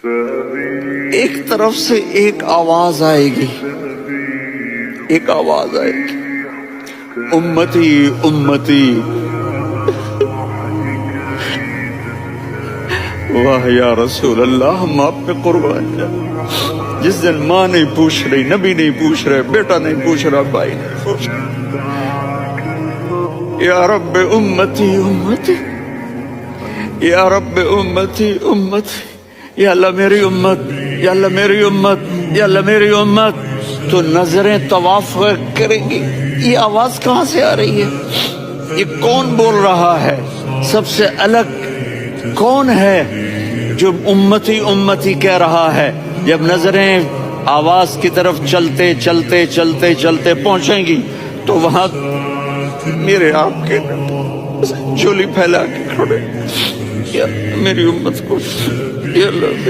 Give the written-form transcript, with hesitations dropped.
ایک طرف سے ایک آواز آئے گی، ایک آواز آئے گی، امتی امتی۔ واہ یا رسول اللہ، ہم آپ پہ قربان جائیں۔ جس دن ماں نہیں پوچھ رہی، نبی نہیں پوچھ رہے، بیٹا نہیں پوچھ رہا، بھائی نہیں پوچھ رہا، یا رب امتی امتی، یا رب امتی امتی، یا اللہ میری امت، یا اللہ میری امت، یا اللہ میری امت۔ تو نظریں طواف کریں گی، یہ آواز کہاں سے آ رہی ہے؟ یہ کون بول رہا ہے؟ سب سے الگ کون ہے جو امتی امتی کہہ رہا ہے؟ جب نظریں آواز کی طرف چلتے چلتے چلتے چلتے پہنچیں گی تو وہاں میرے آپ کے جھولی پھیلا کے کھڑے، یا میری امت کو، یا اللہ